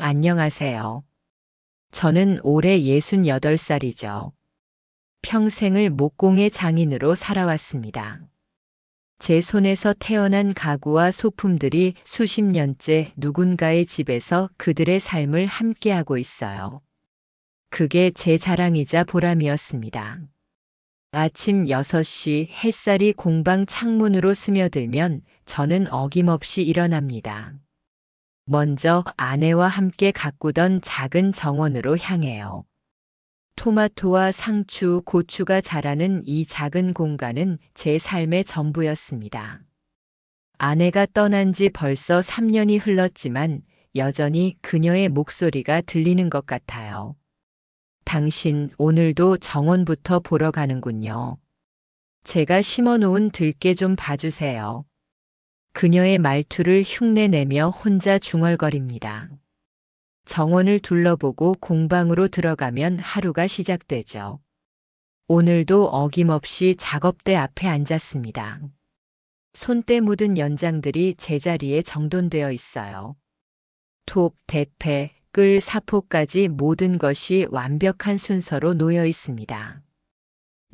안녕하세요. 저는 올해 68살이죠. 평생을 목공의 장인으로 살아왔습니다. 제 손에서 태어난 가구와 소품들이 수십 년째 누군가의 집에서 그들의 삶을 함께하고 있어요. 그게 제 자랑이자 보람이었습니다. 아침 6시 햇살이 공방 창문으로 스며들면 저는 어김없이 일어납니다. 먼저 아내와 함께 가꾸던 작은 정원으로 향해요. 토마토와 상추, 고추가 자라는 이 작은 공간은 제 삶의 전부였습니다. 아내가 떠난 지 벌써 3년이 흘렀지만 여전히 그녀의 목소리가 들리는 것 같아요. 당신 오늘도 정원부터 보러 가는군요. 제가 심어놓은 들깨 좀 봐주세요. 그녀의 말투를 흉내내며 혼자 중얼거립니다. 정원을 둘러보고 공방으로 들어가면 하루가 시작되죠. 오늘도 어김없이 작업대 앞에 앉았습니다. 손때 묻은 연장들이 제자리에 정돈되어 있어요. 톱, 대패, 끌, 사포까지 모든 것이 완벽한 순서로 놓여 있습니다.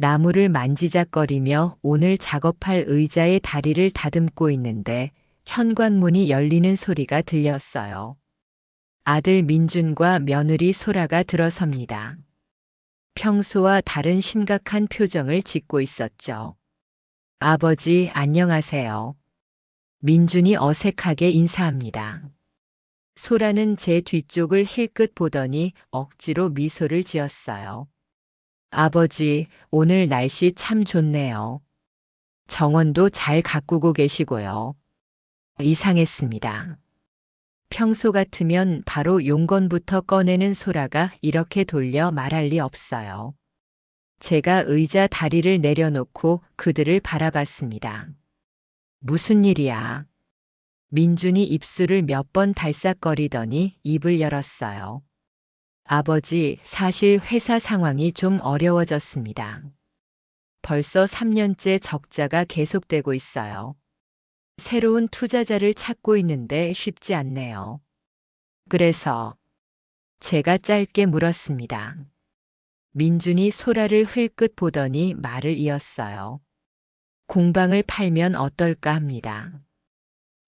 나무를 만지작거리며 오늘 작업할 의자의 다리를 다듬고 있는데 현관문이 열리는 소리가 들렸어요. 아들 민준과 며느리 소라가 들어섭니다. 평소와 다른 심각한 표정을 짓고 있었죠. 아버지, 안녕하세요. 민준이 어색하게 인사합니다. 소라는 제 뒤쪽을 힐끗 보더니 억지로 미소를 지었어요. 아버지, 오늘 날씨 참 좋네요. 정원도 잘 가꾸고 계시고요. 이상했습니다. 평소 같으면 바로 용건부터 꺼내는 소라가 이렇게 돌려 말할 리 없어요. 제가 의자 다리를 내려놓고 그들을 바라봤습니다. 무슨 일이야? 민준이 입술을 몇 번 달싹거리더니 입을 열었어요. 아버지, 사실 회사 상황이 좀 어려워졌습니다. 벌써 3년째 적자가 계속되고 있어요. 새로운 투자자를 찾고 있는데 쉽지 않네요. 그래서 제가 짧게 물었습니다. 민준이 소라를 흘끗 보더니 말을 이었어요. 공방을 팔면 어떨까 합니다.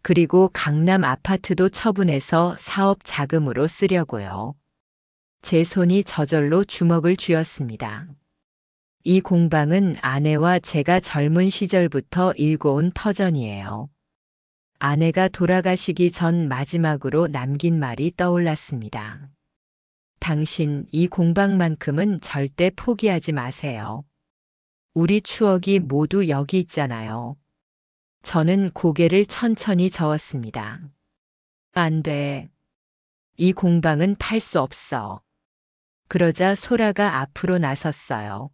그리고 강남 아파트도 처분해서 사업 자금으로 쓰려고요. 제 손이 저절로 주먹을 쥐었습니다. 이 공방은 아내와 제가 젊은 시절부터 일궈온 터전이에요. 아내가 돌아가시기 전 마지막으로 남긴 말이 떠올랐습니다. 당신 이 공방만큼은 절대 포기하지 마세요. 우리 추억이 모두 여기 있잖아요. 저는 고개를 천천히 저었습니다. 안 돼. 이 공방은 팔 수 없어. 그러자 소라가 앞으로 나섰어요.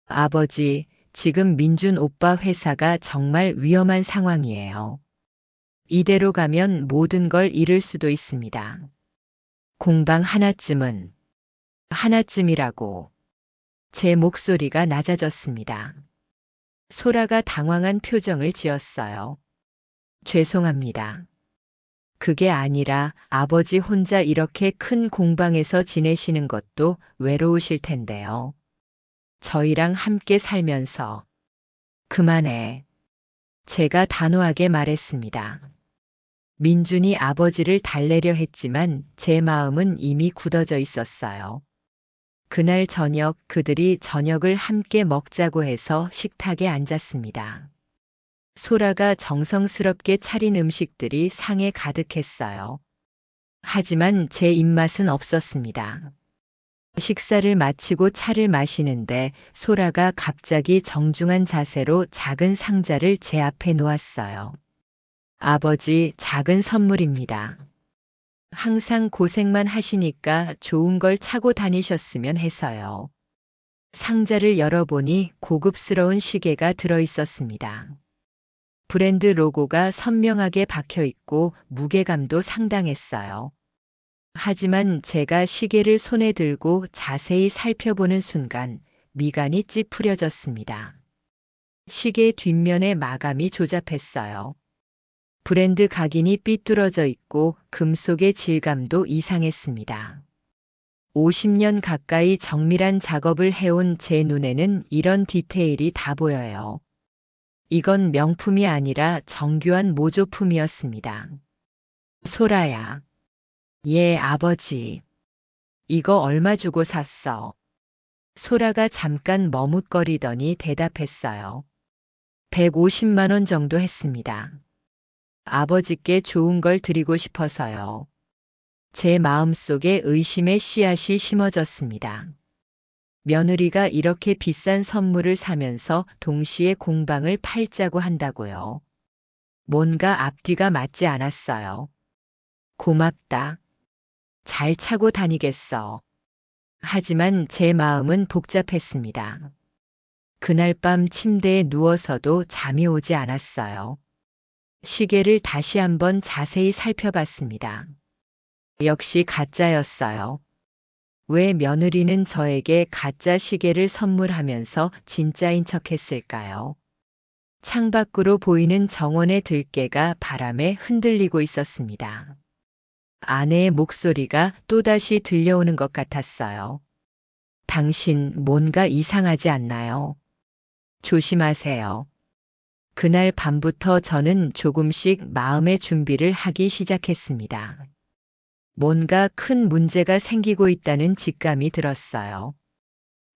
아버지, 지금 민준 오빠 회사가 정말 위험한 상황이에요. 이대로 가면 모든 걸 잃을 수도 있습니다. 공방 하나쯤이라고. 제 목소리가 낮아졌습니다. 소라가 당황한 표정을 지었어요. 죄송합니다. 그게 아니라 아버지 혼자 이렇게 큰 공방에서 지내시는 것도 외로우실 텐데요. 저희랑 함께 살면서. 그만해. 제가 단호하게 말했습니다. 민준이 아버지를 달래려 했지만 제 마음은 이미 굳어져 있었어요. 그날 저녁 그들이 저녁을 함께 먹자고 해서 식탁에 앉았습니다. 소라가 정성스럽게 차린 음식들이 상에 가득했어요. 하지만 제 입맛은 없었습니다. 식사를 마치고 차를 마시는데 소라가 갑자기 정중한 자세로 작은 상자를 제 앞에 놓았어요. 아버지, 작은 선물입니다. 항상 고생만 하시니까 좋은 걸 차고 다니셨으면 해서요. 상자를 열어보니 고급스러운 시계가 들어 있었습니다. 브랜드 로고가 선명하게 박혀 있고 무게감도 상당했어요. 하지만 제가 시계를 손에 들고 자세히 살펴보는 순간 미간이 찌푸려졌습니다. 시계 뒷면의 마감이 조잡했어요. 브랜드 각인이 삐뚤어져 있고 금속의 질감도 이상했습니다. 50년 가까이 정밀한 작업을 해온 제 눈에는 이런 디테일이 다 보여요. 이건 명품이 아니라 정교한 모조품이었습니다. 소라야. 예, 아버지. 이거 얼마 주고 샀어? 소라가 잠깐 머뭇거리더니 대답했어요. 150만 원 정도 했습니다. 아버지께 좋은 걸 드리고 싶어서요. 제 마음속에 의심의 씨앗이 심어졌습니다. 며느리가 이렇게 비싼 선물을 사면서 동시에 공방을 팔자고 한다고요. 뭔가 앞뒤가 맞지 않았어요. 고맙다. 잘 차고 다니겠어. 하지만 제 마음은 복잡했습니다. 그날 밤 침대에 누워서도 잠이 오지 않았어요. 시계를 다시 한번 자세히 살펴봤습니다. 역시 가짜였어요. 왜 며느리는 저에게 가짜 시계를 선물하면서 진짜인 척했을까요? 창밖으로 보이는 정원의 들개가 바람에 흔들리고 있었습니다. 아내의 목소리가 또다시 들려오는 것 같았어요. 당신 뭔가 이상하지 않나요? 조심하세요. 그날 밤부터 저는 조금씩 마음의 준비를 하기 시작했습니다. 뭔가 큰 문제가 생기고 있다는 직감이 들었어요.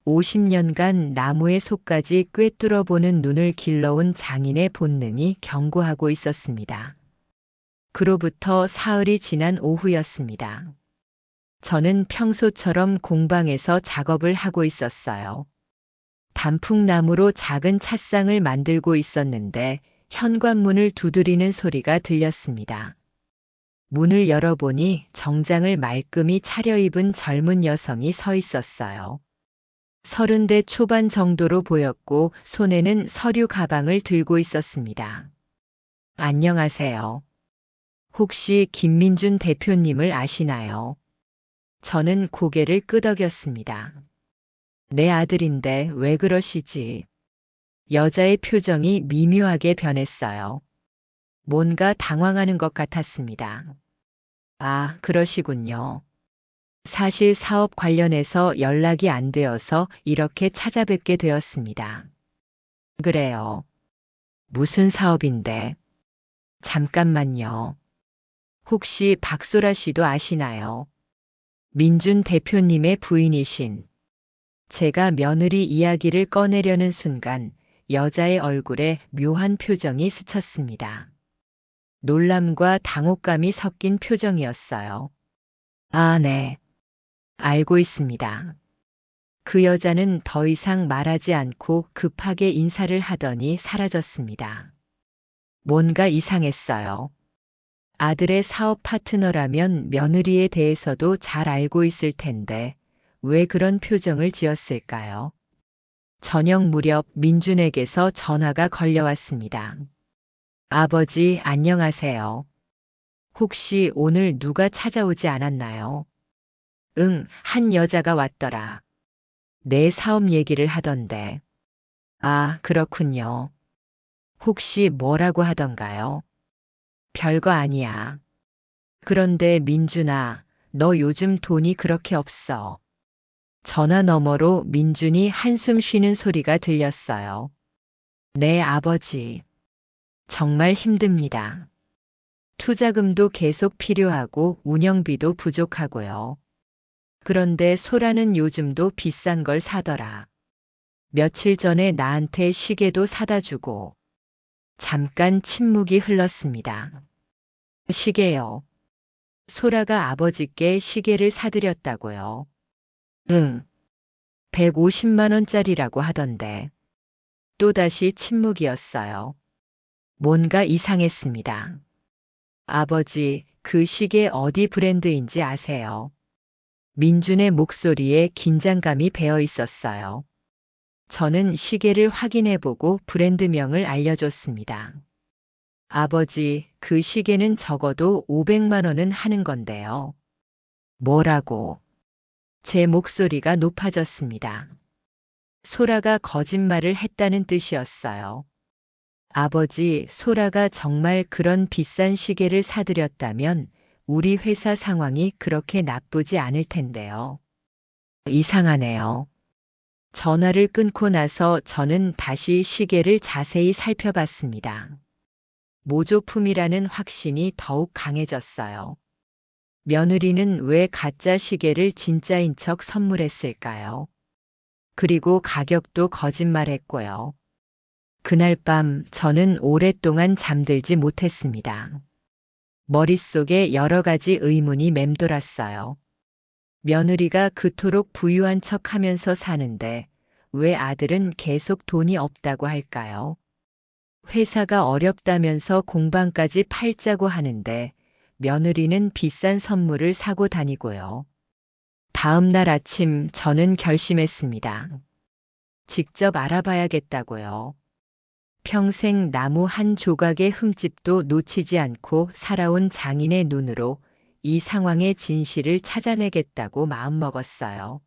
50년간 나무의 속까지 꿰뚫어 보는 눈을 길러온 장인의 본능이 경고하고 있었습니다. 그로부터 사흘이 지난 오후였습니다. 저는 평소처럼 공방에서 작업을 하고 있었어요. 단풍나무로 작은 찻상을 만들고 있었는데 현관문을 두드리는 소리가 들렸습니다. 문을 열어보니 정장을 말끔히 차려입은 젊은 여성이 서 있었어요. 30대 초반 정도로 보였고 손에는 서류 가방을 들고 있었습니다. 안녕하세요. 혹시 김민준 대표님을 아시나요? 저는 고개를 끄덕였습니다. 내 아들인데 왜 그러시지? 여자의 표정이 미묘하게 변했어요. 뭔가 당황하는 것 같았습니다. 아, 그러시군요. 사실 사업 관련해서 연락이 안 되어서 이렇게 찾아뵙게 되었습니다. 그래요. 무슨 사업인데? 잠깐만요. 혹시 박소라 씨도 아시나요? 민준 대표님의 부인이신. 제가 며느리 이야기를 꺼내려는 순간 여자의 얼굴에 묘한 표정이 스쳤습니다. 놀람과 당혹감이 섞인 표정이었어요. 아, 네. 알고 있습니다. 그 여자는 더 이상 말하지 않고 급하게 인사를 하더니 사라졌습니다. 뭔가 이상했어요. 아들의 사업 파트너라면 며느리에 대해서도 잘 알고 있을 텐데 왜 그런 표정을 지었을까요? 저녁 무렵 민준에게서 전화가 걸려왔습니다. 아버지, 안녕하세요. 혹시 오늘 누가 찾아오지 않았나요? 응, 한 여자가 왔더라. 내 사업 얘기를 하던데. 아, 그렇군요. 혹시 뭐라고 하던가요? 별거 아니야. 그런데 민준아, 너 요즘 돈이 그렇게 없어. 전화 너머로 민준이 한숨 쉬는 소리가 들렸어요. 네, 아버지. 정말 힘듭니다. 투자금도 계속 필요하고 운영비도 부족하고요. 그런데 소라는 요즘도 비싼 걸 사더라. 며칠 전에 나한테 시계도 사다 주고. 잠깐 침묵이 흘렀습니다. 시계요. 소라가 아버지께 시계를 사드렸다고요. 응. 150만 원짜리라고 하던데. 또다시 침묵이었어요. 뭔가 이상했습니다. 아버지, 그 시계 어디 브랜드인지 아세요? 민준의 목소리에 긴장감이 배어 있었어요. 저는 시계를 확인해보고 브랜드명을 알려줬습니다. 아버지, 그 시계는 적어도 500만 원은 하는 건데요. 뭐라고? 제 목소리가 높아졌습니다. 소라가 거짓말을 했다는 뜻이었어요. 아버지, 소라가 정말 그런 비싼 시계를 사드렸다면 우리 회사 상황이 그렇게 나쁘지 않을 텐데요. 이상하네요. 전화를 끊고 나서 저는 다시 시계를 자세히 살펴봤습니다. 모조품이라는 확신이 더욱 강해졌어요. 며느리는 왜 가짜 시계를 진짜인 척 선물했을까요? 그리고 가격도 거짓말했고요. 그날 밤 저는 오랫동안 잠들지 못했습니다. 머릿속에 여러 가지 의문이 맴돌았어요. 며느리가 그토록 부유한 척 하면서 사는데 왜 아들은 계속 돈이 없다고 할까요? 회사가 어렵다면서 공방까지 팔자고 하는데 며느리는 비싼 선물을 사고 다니고요. 다음 날 아침 저는 결심했습니다. 직접 알아봐야겠다고요. 평생 나무 한 조각의 흠집도 놓치지 않고 살아온 장인의 눈으로 이 상황의 진실을 찾아내겠다고 마음먹었어요.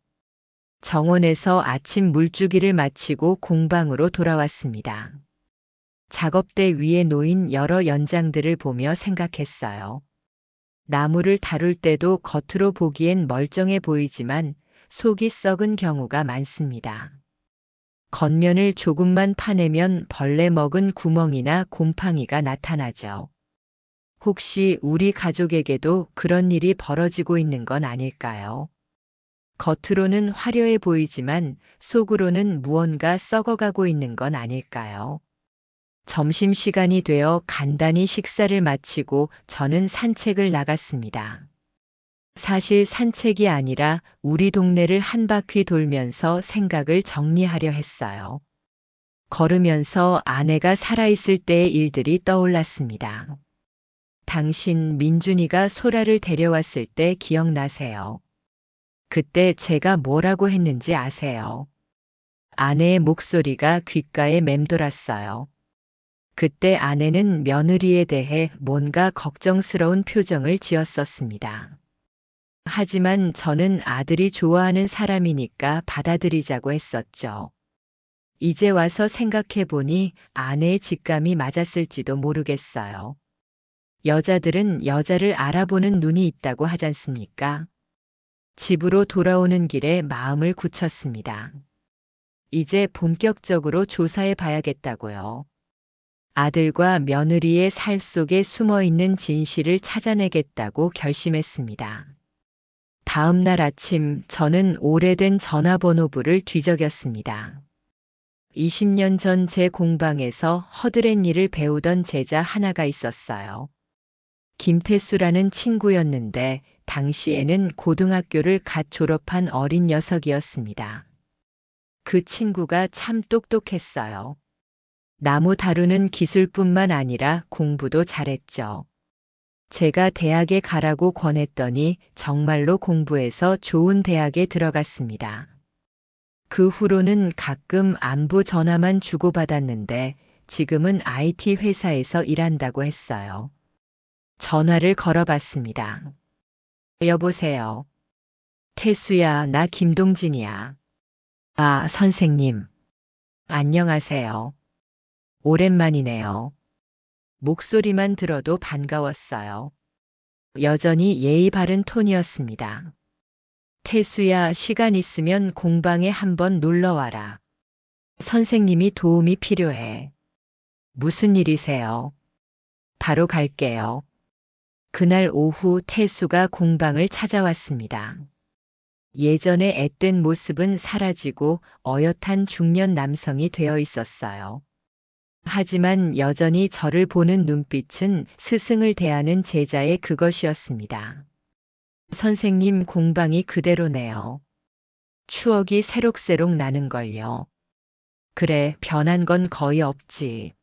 정원에서 아침 물주기를 마치고 공방으로 돌아왔습니다. 작업대 위에 놓인 여러 연장들을 보며 생각했어요. 나무를 다룰 때도 겉으로 보기엔 멀쩡해 보이지만 속이 썩은 경우가 많습니다. 겉면을 조금만 파내면 벌레 먹은 구멍이나 곰팡이가 나타나죠. 혹시 우리 가족에게도 그런 일이 벌어지고 있는 건 아닐까요? 겉으로는 화려해 보이지만 속으로는 무언가 썩어가고 있는 건 아닐까요? 점심시간이 되어 간단히 식사를 마치고 저는 산책을 나갔습니다. 사실 산책이 아니라 우리 동네를 한 바퀴 돌면서 생각을 정리하려 했어요. 걸으면서 아내가 살아있을 때의 일들이 떠올랐습니다. 당신 민준이가 소라를 데려왔을 때 기억나세요? 그때 제가 뭐라고 했는지 아세요? 아내의 목소리가 귓가에 맴돌았어요. 그때 아내는 며느리에 대해 뭔가 걱정스러운 표정을 지었었습니다. 하지만 저는 아들이 좋아하는 사람이니까 받아들이자고 했었죠. 이제 와서 생각해 보니 아내의 직감이 맞았을지도 모르겠어요. 여자들은 여자를 알아보는 눈이 있다고 하지 않습니까? 집으로 돌아오는 길에 마음을 굳혔습니다. 이제 본격적으로 조사해 봐야겠다고요. 아들과 며느리의 살 속에 숨어 있는 진실을 찾아내겠다고 결심했습니다. 다음 날 아침 저는 오래된 전화번호부를 뒤적였습니다. 20년 전 제 공방에서 허드렛 일을 배우던 제자 하나가 있었어요. 김태수라는 친구였는데 당시에는 고등학교를 갓 졸업한 어린 녀석이었습니다. 그 친구가 참 똑똑했어요. 나무 다루는 기술뿐만 아니라 공부도 잘했죠. 제가 대학에 가라고 권했더니 정말로 공부해서 좋은 대학에 들어갔습니다. 그 후로는 가끔 안부 전화만 주고받았는데 지금은 IT 회사에서 일한다고 했어요. 전화를 걸어봤습니다. 여보세요. 태수야, 나 김동진이야. 아, 선생님. 안녕하세요. 오랜만이네요. 목소리만 들어도 반가웠어요. 여전히 예의 바른 톤이었습니다. 태수야, 시간 있으면 공방에 한번 놀러 와라. 선생님이 도움이 필요해. 무슨 일이세요? 바로 갈게요. 그날 오후 태수가 공방을 찾아왔습니다. 예전의 앳된 모습은 사라지고 어엿한 중년 남성이 되어 있었어요. 하지만 여전히 저를 보는 눈빛은 스승을 대하는 제자의 그것이었습니다. 선생님, 공방이 그대로네요. 추억이 새록새록 나는걸요. 그래, 변한 건 거의 없지.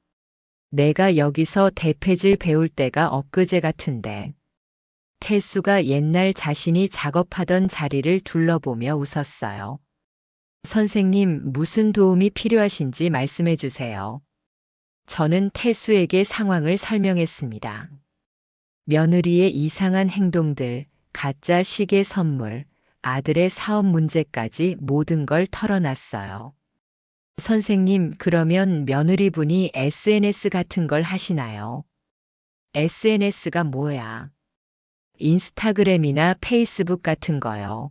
내가 여기서 대패질 배울 때가 엊그제 같은데. 태수가 옛날 자신이 작업하던 자리를 둘러보며 웃었어요. 선생님, 무슨 도움이 필요하신지 말씀해 주세요. 저는 태수에게 상황을 설명했습니다. 며느리의 이상한 행동들, 가짜 시계 선물, 아들의 사업 문제까지 모든 걸 털어놨어요. 선생님, 그러면 며느리분이 SNS 같은 걸 하시나요? SNS가 뭐야? 인스타그램이나 페이스북 같은 거요.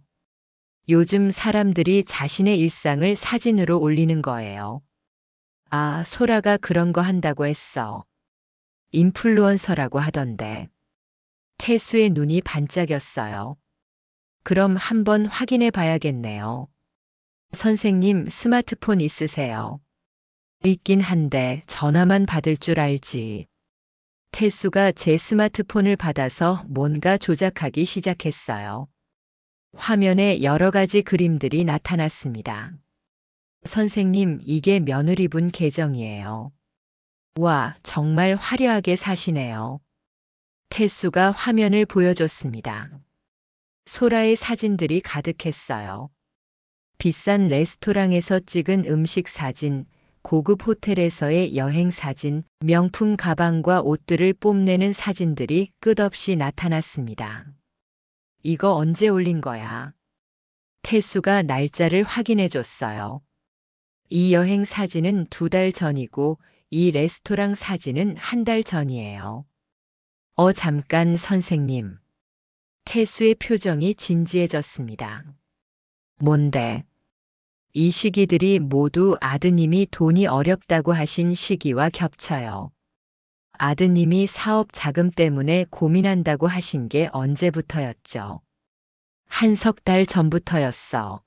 요즘 사람들이 자신의 일상을 사진으로 올리는 거예요. 아, 소라가 그런 거 한다고 했어. 인플루언서라고 하던데. 태수의 눈이 반짝였어요. 그럼 한번 확인해 봐야겠네요. 선생님, 스마트폰 있으세요? 있긴 한데 전화만 받을 줄 알지. 태수가 제 스마트폰을 받아서 뭔가 조작하기 시작했어요. 화면에 여러 가지 그림들이 나타났습니다. 선생님, 이게 며느리분 계정이에요. 와, 정말 화려하게 사시네요. 태수가 화면을 보여줬습니다. 소라의 사진들이 가득했어요. 비싼 레스토랑에서 찍은 음식 사진, 고급 호텔에서의 여행 사진, 명품 가방과 옷들을 뽐내는 사진들이 끝없이 나타났습니다. 이거 언제 올린 거야? 태수가 날짜를 확인해 줬어요. 이 여행 사진은 2달 전이고 이 레스토랑 사진은 1달 전이에요. 잠깐 선생님. 태수의 표정이 진지해졌습니다. 뭔데? 이 시기들이 모두 아드님이 돈이 어렵다고 하신 시기와 겹쳐요. 아드님이 사업 자금 때문에 고민한다고 하신 게 언제부터였죠? 한 석 달 전부터였어.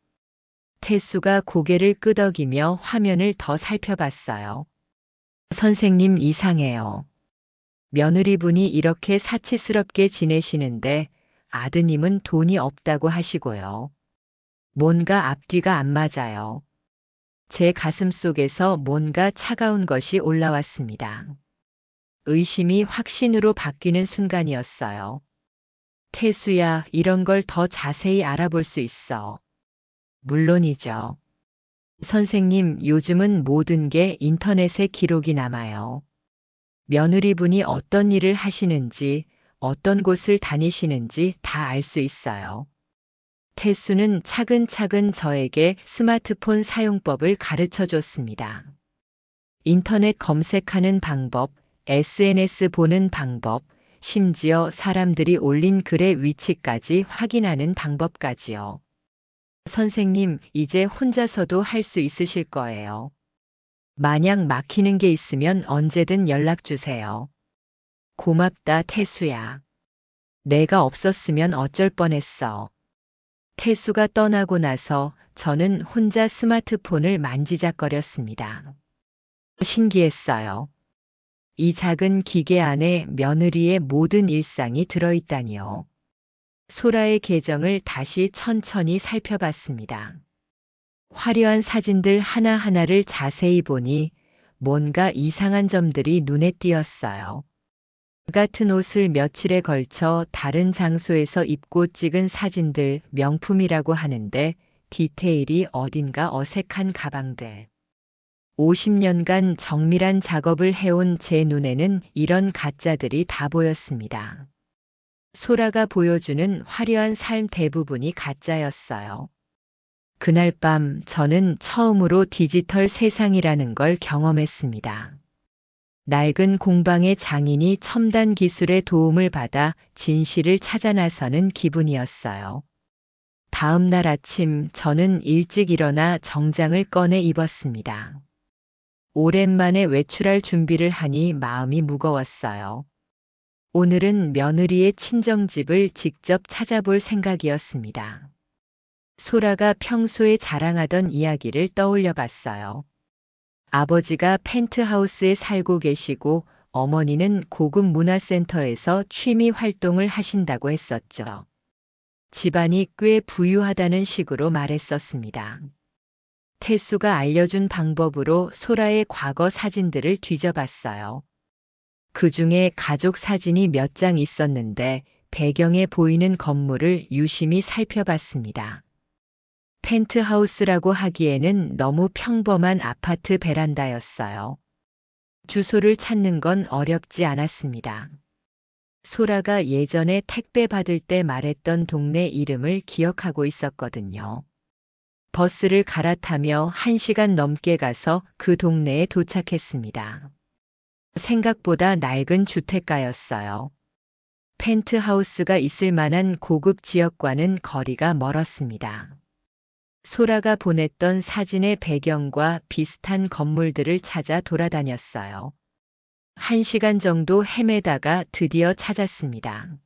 태수가 고개를 끄덕이며 화면을 더 살펴봤어요. 선생님, 이상해요. 며느리분이 이렇게 사치스럽게 지내시는데 아드님은 돈이 없다고 하시고요. 뭔가 앞뒤가 안 맞아요. 제 가슴 속에서 뭔가 차가운 것이 올라왔습니다. 의심이 확신으로 바뀌는 순간이었어요. 태수야, 이런 걸 더 자세히 알아볼 수 있어. 물론이죠. 선생님, 요즘은 모든 게 인터넷에 기록이 남아요. 며느리분이 어떤 일을 하시는지, 어떤 곳을 다니시는지 다 알 수 있어요. 태수는 차근차근 저에게 스마트폰 사용법을 가르쳐 줬습니다. 인터넷 검색하는 방법, SNS 보는 방법, 심지어 사람들이 올린 글의 위치까지 확인하는 방법까지요. 선생님, 이제 혼자서도 할 수 있으실 거예요. 만약 막히는 게 있으면 언제든 연락 주세요. 고맙다, 태수야. 내가 없었으면 어쩔 뻔했어. 태수가 떠나고 나서 저는 혼자 스마트폰을 만지작거렸습니다. 신기했어요. 이 작은 기계 안에 며느리의 모든 일상이 들어있다니요. 소라의 계정을 다시 천천히 살펴봤습니다. 화려한 사진들 하나하나를 자세히 보니 뭔가 이상한 점들이 눈에 띄었어요. 같은 옷을 며칠에 걸쳐 다른 장소에서 입고 찍은 사진들, 명품이라고 하는데 디테일이 어딘가 어색한 가방들. 50년간 정밀한 작업을 해온 제 눈에는 이런 가짜들이 다 보였습니다. 소라가 보여주는 화려한 삶 대부분이 가짜였어요. 그날 밤 저는 처음으로 디지털 세상이라는 걸 경험했습니다. 낡은 공방의 장인이 첨단 기술의 도움을 받아 진실을 찾아 나서는 기분이었어요. 다음 날 아침 저는 일찍 일어나 정장을 꺼내 입었습니다. 오랜만에 외출할 준비를 하니 마음이 무거웠어요. 오늘은 며느리의 친정집을 직접 찾아볼 생각이었습니다. 소라가 평소에 자랑하던 이야기를 떠올려 봤어요. 아버지가 펜트하우스에 살고 계시고 어머니는 고급 문화센터에서 취미 활동을 하신다고 했었죠. 집안이 꽤 부유하다는 식으로 말했었습니다. 태수가 알려준 방법으로 소라의 과거 사진들을 뒤져봤어요. 그 중에 가족 사진이 몇 장 있었는데 배경에 보이는 건물을 유심히 살펴봤습니다. 펜트하우스라고 하기에는 너무 평범한 아파트 베란다였어요. 주소를 찾는 건 어렵지 않았습니다. 소라가 예전에 택배 받을 때 말했던 동네 이름을 기억하고 있었거든요. 버스를 갈아타며 1시간 넘게 가서 그 동네에 도착했습니다. 생각보다 낡은 주택가였어요. 펜트하우스가 있을 만한 고급 지역과는 거리가 멀었습니다. 소라가 보냈던 사진의 배경과 비슷한 건물들을 찾아 돌아다녔어요. 1시간 정도 헤매다가 드디어 찾았습니다.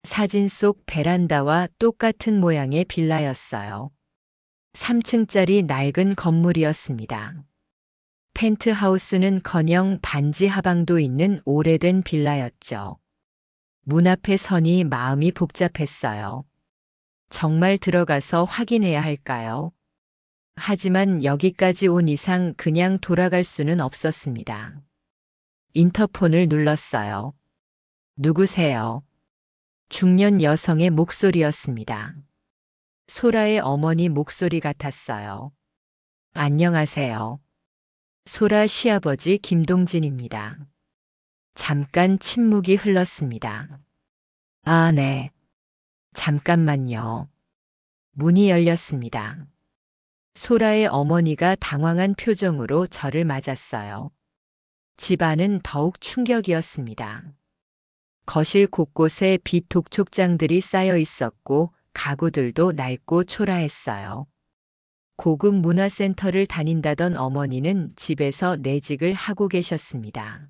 사진 속 베란다와 똑같은 모양의 빌라였어요. 3층짜리 낡은 건물이었습니다. 펜트하우스는커녕 반지 하방도 있는 오래된 빌라였죠. 문 앞에 서니 마음이 복잡했어요. 정말 들어가서 확인해야 할까요? 하지만 여기까지 온 이상 그냥 돌아갈 수는 없었습니다. 인터폰을 눌렀어요. 누구세요? 중년 여성의 목소리였습니다. 소라의 어머니 목소리 같았어요. 안녕하세요. 소라 시아버지 김동진입니다. 잠깐 침묵이 흘렀습니다. 아, 네. 잠깐만요. 문이 열렸습니다. 소라의 어머니가 당황한 표정으로 저를 맞았어요. 집안은 더욱 충격이었습니다. 거실 곳곳에 빛 독촉장들이 쌓여 있었고 가구들도 낡고 초라했어요. 고급 문화센터를 다닌다던 어머니는 집에서 내직을 하고 계셨습니다.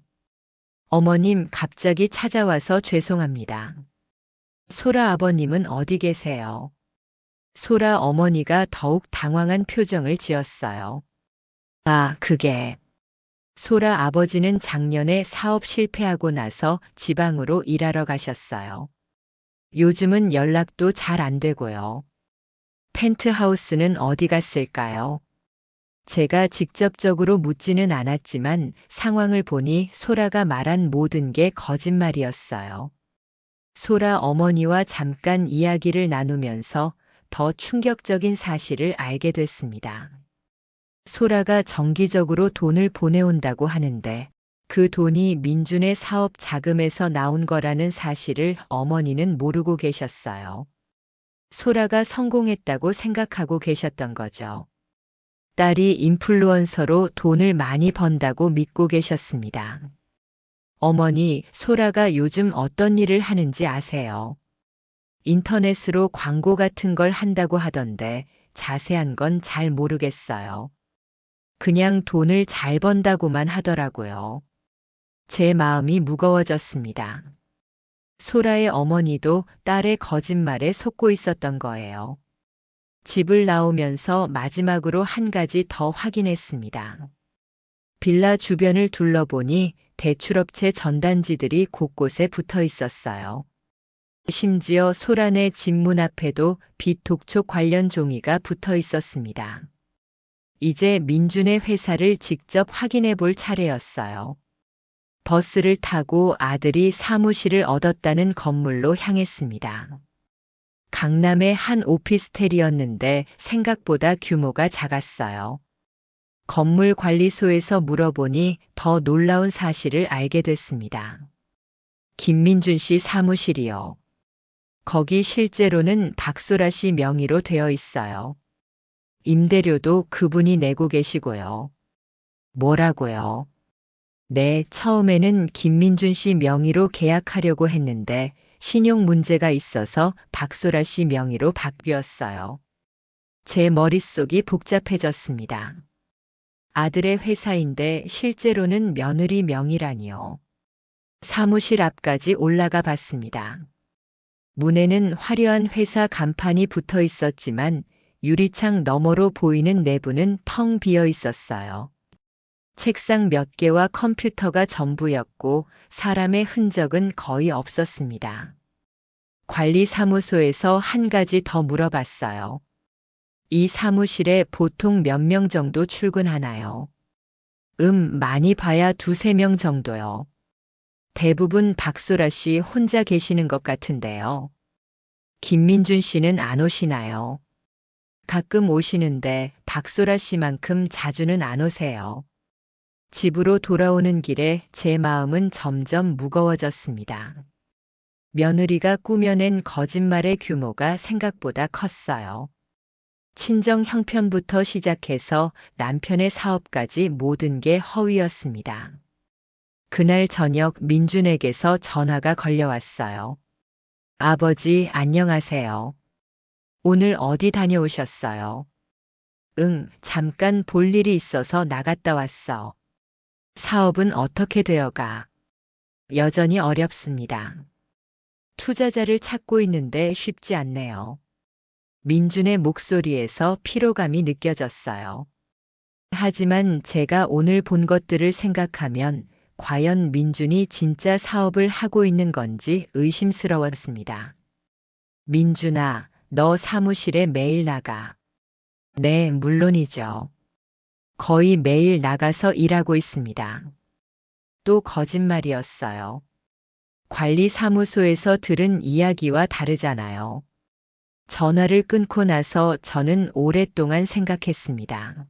어머님, 갑자기 찾아와서 죄송합니다. 소라 아버님은 어디 계세요? 소라 어머니가 더욱 당황한 표정을 지었어요. 아, 그게. 소라 아버지는 작년에 사업 실패하고 나서 지방으로 일하러 가셨어요. 요즘은 연락도 잘 안 되고요. 펜트하우스는 어디 갔을까요? 제가 직접적으로 묻지는 않았지만 상황을 보니 소라가 말한 모든 게 거짓말이었어요. 소라 어머니와 잠깐 이야기를 나누면서 더 충격적인 사실을 알게 됐습니다. 소라가 정기적으로 돈을 보내온다고 하는데 그 돈이 민준의 사업 자금에서 나온 거라는 사실을 어머니는 모르고 계셨어요. 소라가 성공했다고 생각하고 계셨던 거죠. 딸이 인플루언서로 돈을 많이 번다고 믿고 계셨습니다. 어머니, 소라가 요즘 어떤 일을 하는지 아세요? 인터넷으로 광고 같은 걸 한다고 하던데 자세한 건 잘 모르겠어요. 그냥 돈을 잘 번다고만 하더라고요. 제 마음이 무거워졌습니다. 소라의 어머니도 딸의 거짓말에 속고 있었던 거예요. 집을 나오면서 마지막으로 한 가지 더 확인했습니다. 빌라 주변을 둘러보니 대출업체 전단지들이 곳곳에 붙어 있었어요. 심지어 소란의 집 문 앞에도 빛독촉 관련 종이가 붙어 있었습니다. 이제 민준의 회사를 직접 확인해 볼 차례였어요. 버스를 타고 아들이 사무실을 얻었다는 건물로 향했습니다. 강남의 한 오피스텔이었는데 생각보다 규모가 작았어요. 건물 관리소에서 물어보니 더 놀라운 사실을 알게 됐습니다. 김민준 씨 사무실이요. 거기 실제로는 박소라 씨 명의로 되어 있어요. 임대료도 그분이 내고 계시고요. 뭐라고요? 네, 처음에는 김민준 씨 명의로 계약하려고 했는데 신용 문제가 있어서 박소라 씨 명의로 바뀌었어요. 제 머릿속이 복잡해졌습니다. 아들의 회사인데 실제로는 며느리 명의라니요. 사무실 앞까지 올라가 봤습니다. 문에는 화려한 회사 간판이 붙어 있었지만 유리창 너머로 보이는 내부는 텅 비어 있었어요. 책상 몇 개와 컴퓨터가 전부였고 사람의 흔적은 거의 없었습니다. 관리사무소에서 한 가지 더 물어봤어요. 이 사무실에 보통 몇 명 정도 출근하나요? 많이 봐야 2~3명 정도요. 대부분 박소라 씨 혼자 계시는 것 같은데요. 김민준 씨는 안 오시나요? 가끔 오시는데 박소라 씨만큼 자주는 안 오세요. 집으로 돌아오는 길에 제 마음은 점점 무거워졌습니다. 며느리가 꾸며낸 거짓말의 규모가 생각보다 컸어요. 친정 형편부터 시작해서 남편의 사업까지 모든 게 허위였습니다. 그날 저녁 민준에게서 전화가 걸려왔어요. 아버지, 안녕하세요. 오늘 어디 다녀오셨어요? 응, 잠깐 볼 일이 있어서 나갔다 왔어. 사업은 어떻게 되어가? 여전히 어렵습니다. 투자자를 찾고 있는데 쉽지 않네요. 민준의 목소리에서 피로감이 느껴졌어요. 하지만 제가 오늘 본 것들을 생각하면 과연 민준이 진짜 사업을 하고 있는 건지 의심스러웠습니다. 민준아, 너 사무실에 매일 나가. 네, 물론이죠. 거의 매일 나가서 일하고 있습니다. 또 거짓말이었어요. 관리사무소에서 들은 이야기와 다르잖아요. 전화를 끊고 나서 저는 오랫동안 생각했습니다.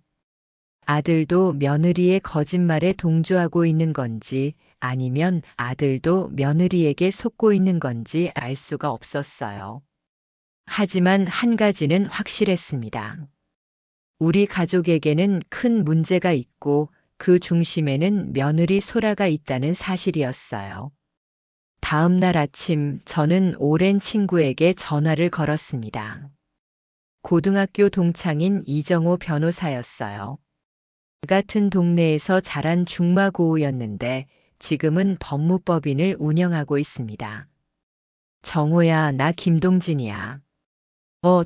아들도 며느리의 거짓말에 동조하고 있는 건지 아니면 아들도 며느리에게 속고 있는 건지 알 수가 없었어요. 하지만 한 가지는 확실했습니다. 우리 가족에게는 큰 문제가 있고 그 중심에는 며느리 소라가 있다는 사실이었어요. 다음 날 아침 저는 오랜 친구에게 전화를 걸었습니다. 고등학교 동창인 이정호 변호사였어요. 같은 동네에서 자란 중마고우였는데 지금은 법무법인을 운영하고 있습니다. 정호야, 나 김동진이야.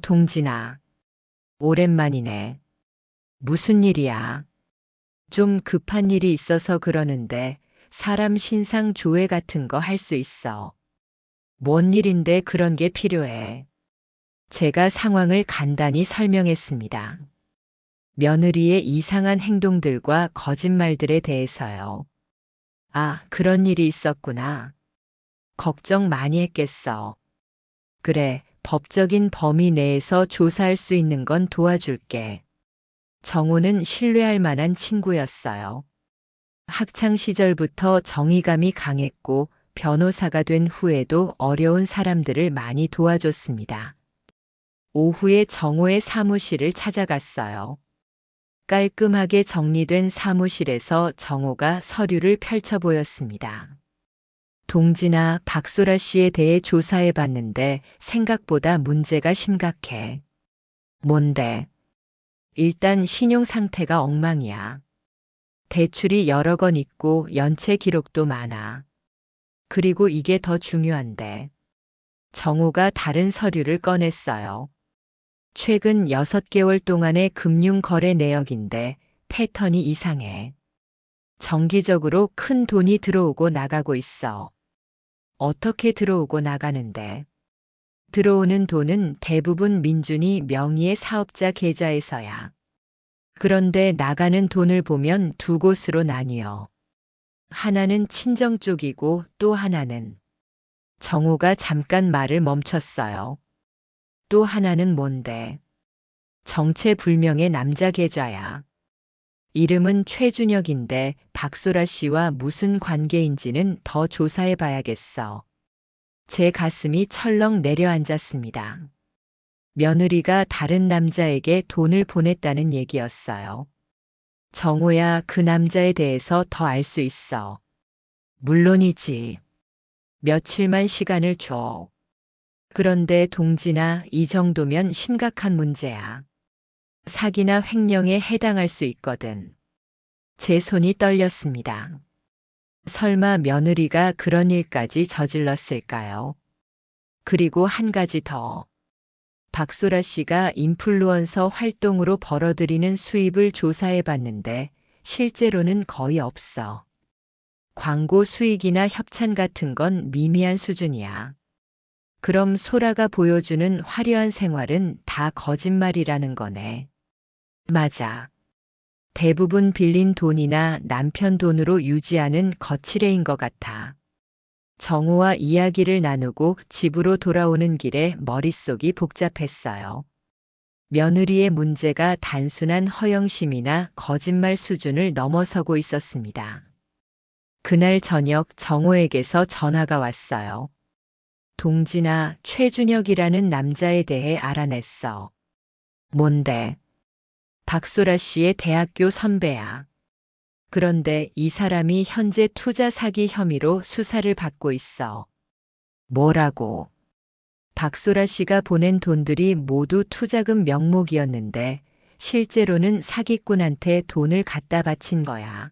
동진아. 오랜만이네. 무슨 일이야? 좀 급한 일이 있어서 그러는데 사람 신상 조회 같은 거 할 수 있어. 뭔 일인데 그런 게 필요해. 제가 상황을 간단히 설명했습니다. 며느리의 이상한 행동들과 거짓말들에 대해서요. 아, 그런 일이 있었구나. 걱정 많이 했겠어. 그래, 법적인 범위 내에서 조사할 수 있는 건 도와줄게. 정호는 신뢰할 만한 친구였어요. 학창 시절부터 정의감이 강했고 변호사가 된 후에도 어려운 사람들을 많이 도와줬습니다. 오후에 정호의 사무실을 찾아갔어요. 깔끔하게 정리된 사무실에서 정호가 서류를 펼쳐 보였습니다. 동진아, 박소라 씨에 대해 조사해 봤는데 생각보다 문제가 심각해. 뭔데? 일단 신용 상태가 엉망이야. 대출이 여러 건 있고 연체 기록도 많아. 그리고 이게 더 중요한데. 정호가 다른 서류를 꺼냈어요. 최근 6개월 동안의 금융 거래 내역인데 패턴이 이상해. 정기적으로 큰 돈이 들어오고 나가고 있어. 어떻게 들어오고 나가는데? 들어오는 돈은 대부분 민준이 명의의 사업자 계좌에서야. 그런데 나가는 돈을 보면 두 곳으로 나뉘어. 하나는 친정 쪽이고 또 하나는 정호가 잠깐 말을 멈췄어요. 또 하나는 뭔데? 정체불명의 남자 계좌야. 이름은 최준혁인데 박소라 씨와 무슨 관계인지는 더 조사해 봐야겠어. 제 가슴이 철렁 내려앉았습니다. 며느리가 다른 남자에게 돈을 보냈다는 얘기였어요. 정호야, 그 남자에 대해서 더 알 수 있어. 물론이지. 며칠만 시간을 줘. 그런데 동진아, 이 정도면 심각한 문제야. 사기나 횡령에 해당할 수 있거든. 제 손이 떨렸습니다. 설마 며느리가 그런 일까지 저질렀을까요? 그리고 한 가지 더. 박소라 씨가 인플루언서 활동으로 벌어들이는 수입을 조사해 봤는데 실제로는 거의 없어. 광고 수익이나 협찬 같은 건 미미한 수준이야. 그럼 소라가 보여주는 화려한 생활은 다 거짓말이라는 거네. 맞아. 대부분 빌린 돈이나 남편 돈으로 유지하는 거칠애인 것 같아. 정호와 이야기를 나누고 집으로 돌아오는 길에 머릿속이 복잡했어요. 며느리의 문제가 단순한 허영심이나 거짓말 수준을 넘어서고 있었습니다. 그날 저녁 정호에게서 전화가 왔어요. 동진아, 최준혁이라는 남자에 대해 알아냈어. 뭔데? 박소라 씨의 대학교 선배야. 그런데 이 사람이 현재 투자 사기 혐의로 수사를 받고 있어. 뭐라고? 박소라 씨가 보낸 돈들이 모두 투자금 명목이었는데 실제로는 사기꾼한테 돈을 갖다 바친 거야.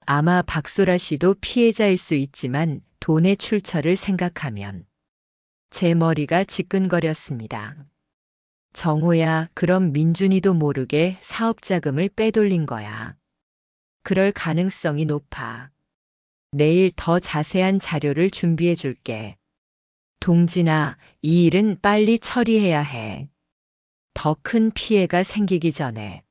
아마 박소라 씨도 피해자일 수 있지만 돈의 출처를 생각하면 제 머리가 지끈거렸습니다. 정호야, 그럼 민준이도 모르게 사업 자금을 빼돌린 거야. 그럴 가능성이 높아. 내일 더 자세한 자료를 준비해 줄게. 동진아, 이 일은 빨리 처리해야 해. 더 큰 피해가 생기기 전에.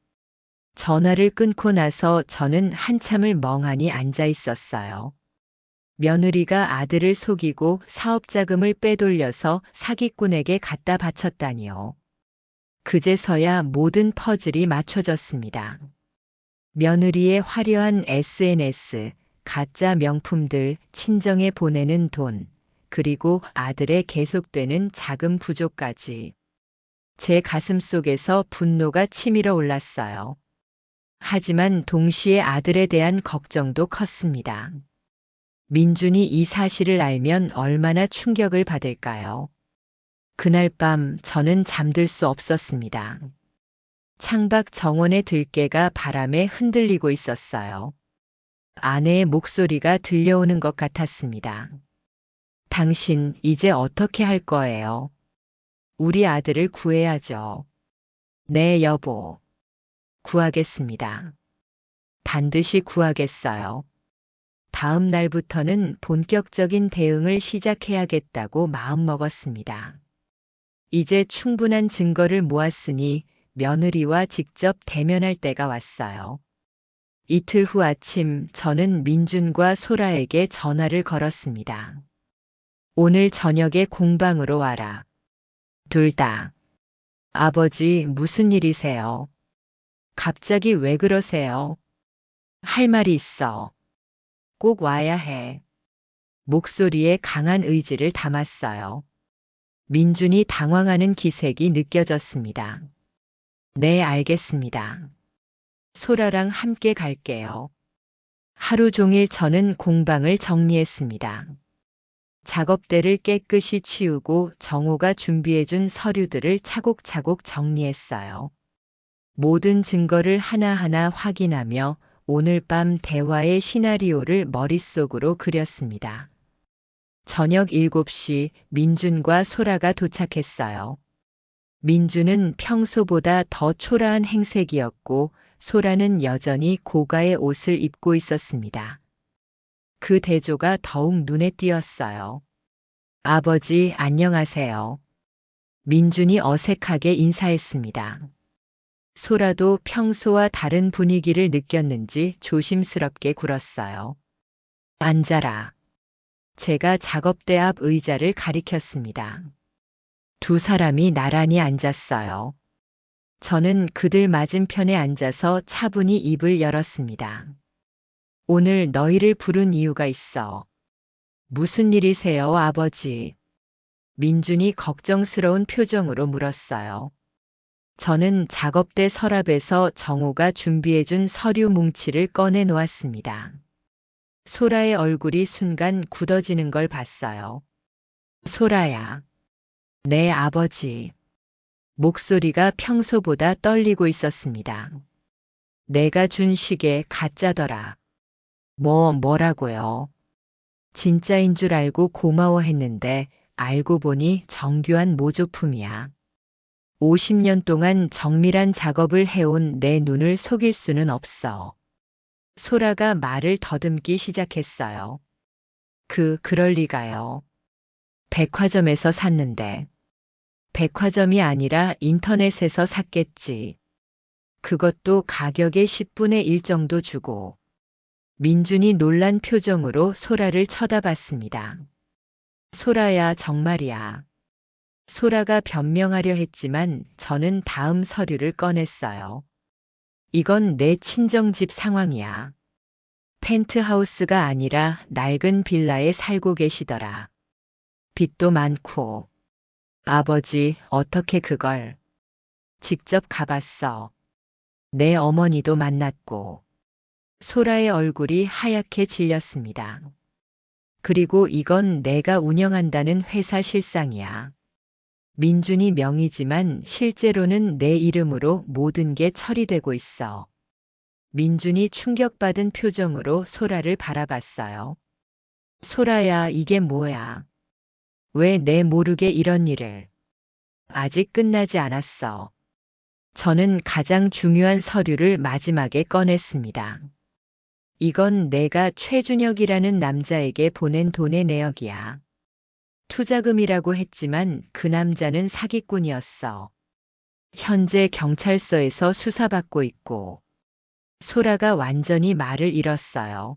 전화를 끊고 나서 저는 한참을 멍하니 앉아 있었어요. 며느리가 아들을 속이고 사업 자금을 빼돌려서 사기꾼에게 갖다 바쳤다니요. 그제서야 모든 퍼즐이 맞춰졌습니다. 며느리의 화려한 SNS, 가짜 명품들, 친정에 보내는 돈, 그리고 아들의 계속되는 자금 부족까지. 제 가슴 속에서 분노가 치밀어 올랐어요. 하지만 동시에 아들에 대한 걱정도 컸습니다. 민준이 이 사실을 알면 얼마나 충격을 받을까요? 그날 밤 저는 잠들 수 없었습니다. 창밖 정원의 들깨가 바람에 흔들리고 있었어요. 아내의 목소리가 들려오는 것 같았습니다. 당신 이제 어떻게 할 거예요? 우리 아들을 구해야죠. 네, 여보. 구하겠습니다. 반드시 구하겠어요. 다음 날부터는 본격적인 대응을 시작해야겠다고 마음먹었습니다. 이제 충분한 증거를 모았으니 며느리와 직접 대면할 때가 왔어요. 이틀 후 아침 저는 민준과 소라에게 전화를 걸었습니다. 오늘 저녁에 공방으로 와라. 둘 다. 아버지, 무슨 일이세요? 갑자기 왜 그러세요? 할 말이 있어. 꼭 와야 해. 목소리에 강한 의지를 담았어요. 민준이 당황하는 기색이 느껴졌습니다. 네, 알겠습니다. 소라랑 함께 갈게요. 하루 종일 저는 공방을 정리했습니다. 작업대를 깨끗이 치우고 정호가 준비해준 서류들을 차곡차곡 정리했어요. 모든 증거를 하나하나 확인하며 오늘 밤 대화의 시나리오를 머릿속으로 그렸습니다. 저녁 7시 민준과 소라가 도착했어요. 민준은 평소보다 더 초라한 행색이었고 소라는 여전히 고가의 옷을 입고 있었습니다. 그 대조가 더욱 눈에 띄었어요. 아버지, 안녕하세요. 민준이 어색하게 인사했습니다. 소라도 평소와 다른 분위기를 느꼈는지 조심스럽게 굴었어요. 앉아라. 제가 작업대 앞 의자를 가리켰습니다. 두 사람이 나란히 앉았어요. 저는 그들 맞은편에 앉아서 차분히 입을 열었습니다. 오늘 너희를 부른 이유가 있어. 무슨 일이세요, 아버지? 민준이 걱정스러운 표정으로 물었어요. 저는 작업대 서랍에서 정호가 준비해준 서류 뭉치를 꺼내 놓았습니다. 소라의 얼굴이 순간 굳어지는 걸 봤어요. 소라야. 네, 아버지. 목소리가 평소보다 떨리고 있었습니다. 내가 준 시계 가짜더라. 뭐라고요? 진짜인 줄 알고 고마워했는데 알고 보니 정교한 모조품이야. 50년 동안 정밀한 작업을 해온 내 눈을 속일 수는 없어. 소라가 말을 더듬기 시작했어요. 그럴 리가요. 백화점에서 샀는데. 백화점이 아니라 인터넷에서 샀겠지. 그것도 가격의 10분의 1 정도 주고. 민준이 놀란 표정으로 소라를 쳐다봤습니다. 소라야, 정말이야. 소라가 변명하려 했지만 저는 다음 서류를 꺼냈어요. 이건 내 친정집 상황이야. 펜트하우스가 아니라 낡은 빌라에 살고 계시더라. 빚도 많고. 아버지, 어떻게 그걸. 직접 가봤어. 내 어머니도 만났고. 소라의 얼굴이 하얗게 질렸습니다. 그리고 이건 내가 운영한다는 회사 실상이야. 민준이 명의지만 실제로는 내 이름으로 모든 게 처리되고 있어. 민준이 충격받은 표정으로 소라를 바라봤어요. 소라야, 이게 뭐야? 왜 내 모르게 이런 일을? 아직 끝나지 않았어. 저는 가장 중요한 서류를 마지막에 꺼냈습니다. 이건 내가 최준혁이라는 남자에게 보낸 돈의 내역이야. 투자금이라고 했지만 그 남자는 사기꾼이었어. 현재 경찰서에서 수사받고 있고. 소라가 완전히 말을 잃었어요.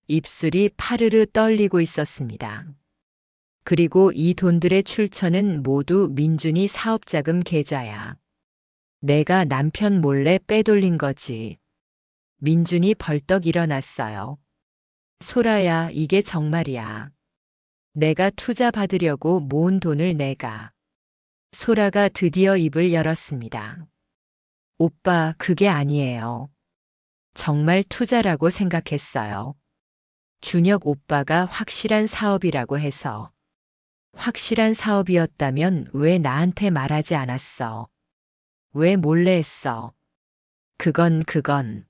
입술이 파르르 떨리고 있었습니다. 그리고 이 돈들의 출처는 모두 민준이 사업자금 계좌야. 내가 남편 몰래 빼돌린 거지. 민준이 벌떡 일어났어요. 소라야, 이게 정말이야. 내가 투자 받으려고 모은 돈을 내가. 소라가 드디어 입을 열었습니다. 오빠, 그게 아니에요. 정말 투자라고 생각했어요. 준혁 오빠가 확실한 사업이라고 해서. 확실한 사업이었다면 왜 나한테 말하지 않았어? 왜 몰래 했어? 그건.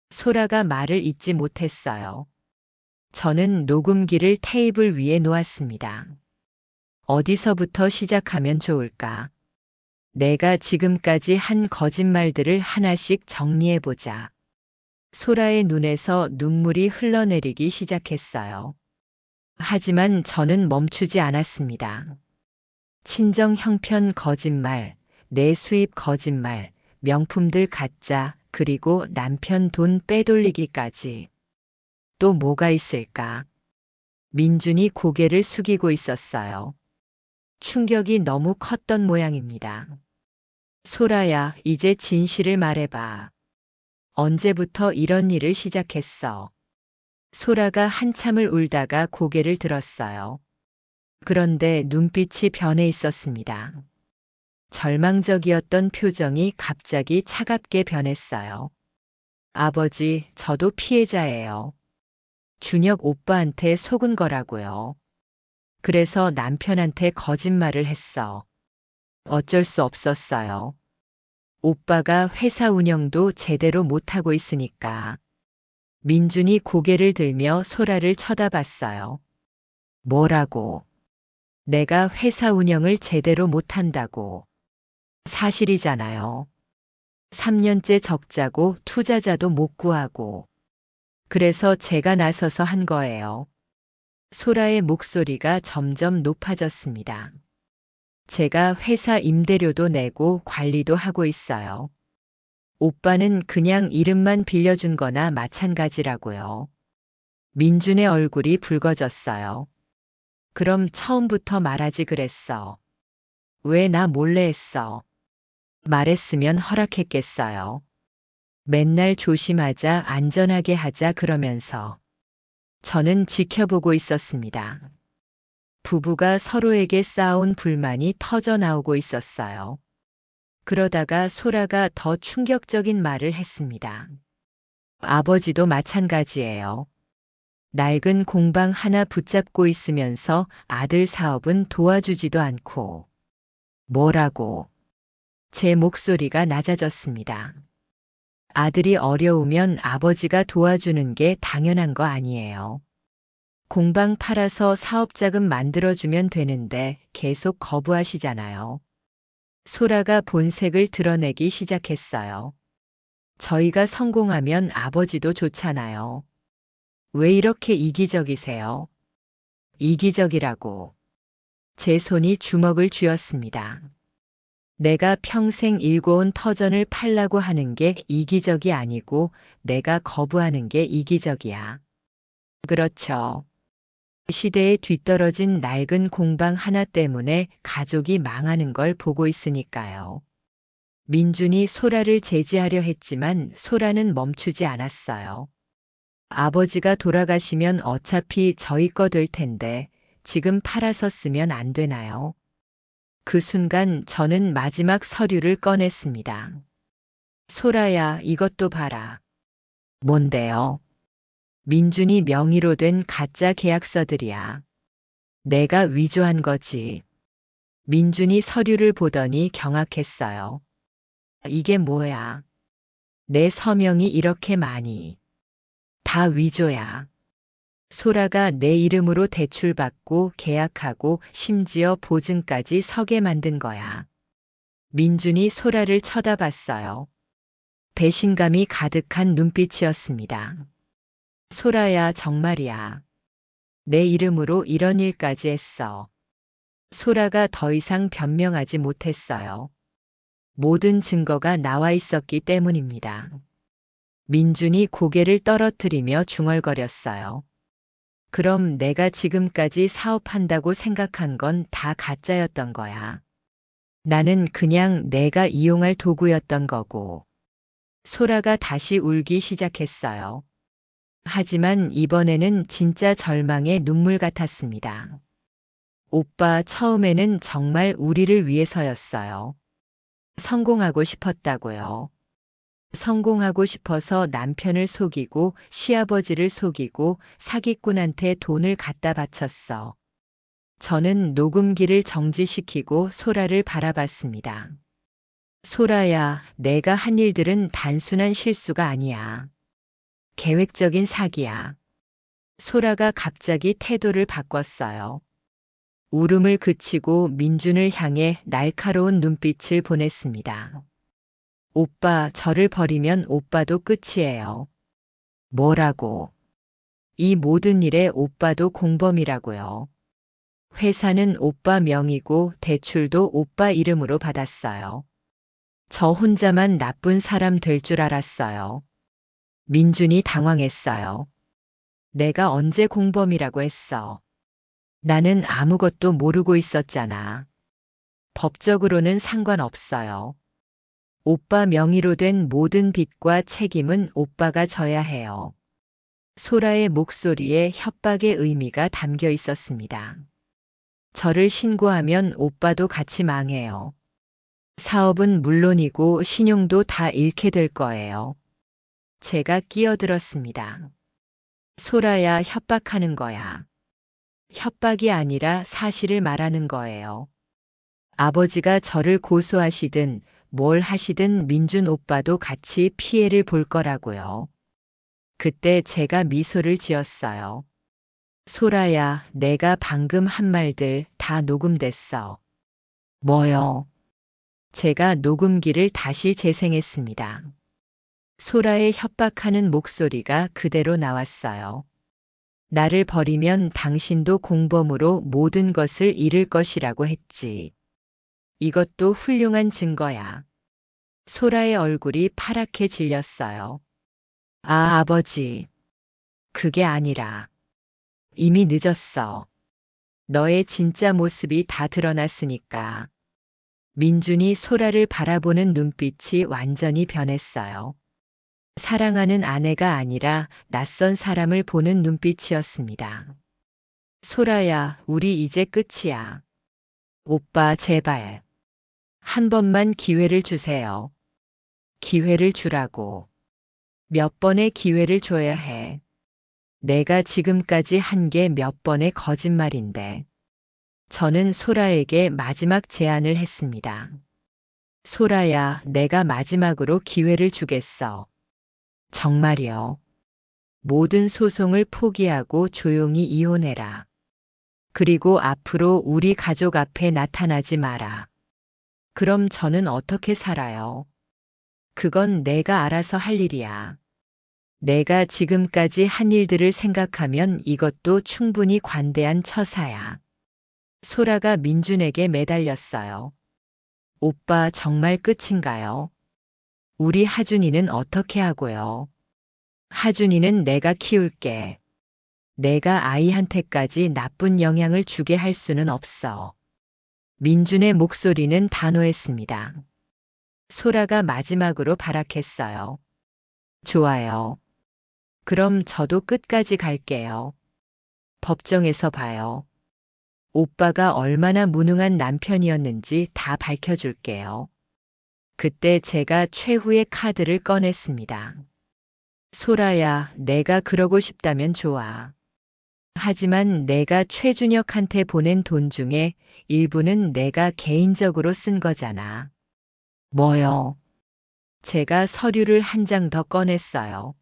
소라가 말을 잇지 못했어요. 저는 녹음기를 테이블 위에 놓았습니다. 어디서부터 시작하면 좋을까? 내가 지금까지 한 거짓말들을 하나씩 정리해보자. 소라의 눈에서 눈물이 흘러내리기 시작했어요. 하지만 저는 멈추지 않았습니다. 친정 형편 거짓말, 내 수입 거짓말, 명품들 가짜, 그리고 남편 돈 빼돌리기까지. 또 뭐가 있을까? 민준이 고개를 숙이고 있었어요. 충격이 너무 컸던 모양입니다. 소라야, 이제 진실을 말해봐. 언제부터 이런 일을 시작했어? 소라가 한참을 울다가 고개를 들었어요. 그런데 눈빛이 변해 있었습니다. 절망적이었던 표정이 갑자기 차갑게 변했어요. 아버지, 저도 피해자예요. 준혁 오빠한테 속은 거라고요. 그래서 남편한테 거짓말을 했어. 어쩔 수 없었어요. 오빠가 회사 운영도 제대로 못하고 있으니까. 민준이 고개를 들며 소라를 쳐다봤어요. 뭐라고? 내가 회사 운영을 제대로 못한다고. 사실이잖아요. 3년째 적자고 투자자도 못 구하고. 그래서 제가 나서서 한 거예요. 소라의 목소리가 점점 높아졌습니다. 제가 회사 임대료도 내고 관리도 하고 있어요. 오빠는 그냥 이름만 빌려준 거나 마찬가지라고요. 민준의 얼굴이 붉어졌어요. 그럼 처음부터 말하지 그랬어. 왜 나 몰래 했어? 말했으면 허락했겠어요. 맨날 조심하자, 안전하게 하자 그러면서. 저는 지켜보고 있었습니다. 부부가 서로에게 쌓아온 불만이 터져 나오고 있었어요. 그러다가 소라가 더 충격적인 말을 했습니다. 아버지도 마찬가지예요. 낡은 공방 하나 붙잡고 있으면서 아들 사업은 도와주지도 않고. 뭐라고? 제 목소리가 낮아졌습니다. 아들이 어려우면 아버지가 도와주는 게 당연한 거 아니에요. 공방 팔아서 사업자금 만들어주면 되는데 계속 거부하시잖아요. 소라가 본색을 드러내기 시작했어요. 저희가 성공하면 아버지도 좋잖아요. 왜 이렇게 이기적이세요? 이기적이라고. 제 손이 주먹을 쥐었습니다. 내가 평생 일궈온 터전을 팔라고 하는 게 이기적이 아니고 내가 거부하는 게 이기적이야. 그렇죠. 시대에 뒤떨어진 낡은 공방 하나 때문에 가족이 망하는 걸 보고 있으니까요. 민준이 소라를 제지하려 했지만 소라는 멈추지 않았어요. 아버지가 돌아가시면 어차피 저희 거 될 텐데 지금 팔아서 쓰면 안 되나요? 그 순간 저는 마지막 서류를 꺼냈습니다. 소라야, 이것도 봐라. 뭔데요? 민준이 명의로 된 가짜 계약서들이야. 내가 위조한 거지. 민준이 서류를 보더니 경악했어요. 이게 뭐야? 내 서명이 이렇게 많이. 다 위조야. 소라가 내 이름으로 대출받고 계약하고 심지어 보증까지 서게 만든 거야. 민준이 소라를 쳐다봤어요. 배신감이 가득한 눈빛이었습니다. 소라야, 정말이야. 내 이름으로 이런 일까지 했어. 소라가 더 이상 변명하지 못했어요. 모든 증거가 나와 있었기 때문입니다. 민준이 고개를 떨어뜨리며 중얼거렸어요. 그럼 내가 지금까지 사업한다고 생각한 건 다 가짜였던 거야. 나는 그냥 내가 이용할 도구였던 거고. 소라가 다시 울기 시작했어요. 하지만 이번에는 진짜 절망의 눈물 같았습니다. 오빠, 처음에는 정말 우리를 위해서였어요. 성공하고 싶었다고요. 성공하고 싶어서 남편을 속이고 시아버지를 속이고 사기꾼한테 돈을 갖다 바쳤어. 저는 녹음기를 정지시키고 소라를 바라봤습니다. 소라야, 내가 한 일들은 단순한 실수가 아니야. 계획적인 사기야. 소라가 갑자기 태도를 바꿨어요. 울음을 그치고 민준을 향해 날카로운 눈빛을 보냈습니다. 오빠, 저를 버리면 오빠도 끝이에요. 뭐라고? 이 모든 일에 오빠도 공범이라고요. 회사는 오빠 명의고 대출도 오빠 이름으로 받았어요. 저 혼자만 나쁜 사람 될 줄 알았어요. 민준이 당황했어요. 내가 언제 공범이라고 했어? 나는 아무것도 모르고 있었잖아. 법적으로는 상관없어요. 오빠 명의로 된 모든 빚과 책임은 오빠가 져야 해요. 소라의 목소리에 협박의 의미가 담겨 있었습니다. 저를 신고하면 오빠도 같이 망해요. 사업은 물론이고 신용도 다 잃게 될 거예요. 제가 끼어들었습니다. 소라야, 협박하는 거야. 협박이 아니라 사실을 말하는 거예요. 아버지가 저를 고소하시든 뭘 하시든 민준 오빠도 같이 피해를 볼 거라고요. 그때 제가 미소를 지었어요. 소라야, 내가 방금 한 말들 다 녹음됐어. 뭐요? 제가 녹음기를 다시 재생했습니다. 소라의 협박하는 목소리가 그대로 나왔어요. 나를 버리면 당신도 공범으로 모든 것을 잃을 것이라고 했지. 이것도 훌륭한 증거야. 소라의 얼굴이 파랗게 질렸어요. 아, 아버지. 그게 아니라. 이미 늦었어. 너의 진짜 모습이 다 드러났으니까. 민준이 소라를 바라보는 눈빛이 완전히 변했어요. 사랑하는 아내가 아니라 낯선 사람을 보는 눈빛이었습니다. 소라야, 우리 이제 끝이야. 오빠, 제발. 한 번만 기회를 주세요. 기회를 주라고. 몇 번의 기회를 줘야 해. 내가 지금까지 한 게 몇 번의 거짓말인데. 저는 소라에게 마지막 제안을 했습니다. 소라야, 내가 마지막으로 기회를 주겠어. 정말이요. 모든 소송을 포기하고 조용히 이혼해라. 그리고 앞으로 우리 가족 앞에 나타나지 마라. 그럼 저는 어떻게 살아요? 그건 내가 알아서 할 일이야. 내가 지금까지 한 일들을 생각하면 이것도 충분히 관대한 처사야. 소라가 민준에게 매달렸어요. 오빠, 정말 끝인가요? 우리 하준이는 어떻게 하고요? 하준이는 내가 키울게. 내가 아이한테까지 나쁜 영향을 주게 할 수는 없어. 민준의 목소리는 단호했습니다. 소라가 마지막으로 발악했어요. 좋아요. 그럼 저도 끝까지 갈게요. 법정에서 봐요. 오빠가 얼마나 무능한 남편이었는지 다 밝혀줄게요. 그때 제가 최후의 카드를 꺼냈습니다. 소라야, 내가 그러고 싶다면 좋아. 하지만 내가 최준혁한테 보낸 돈 중에 일부는 내가 개인적으로 쓴 거잖아. 뭐요? 제가 서류를 한 장 더 꺼냈어요.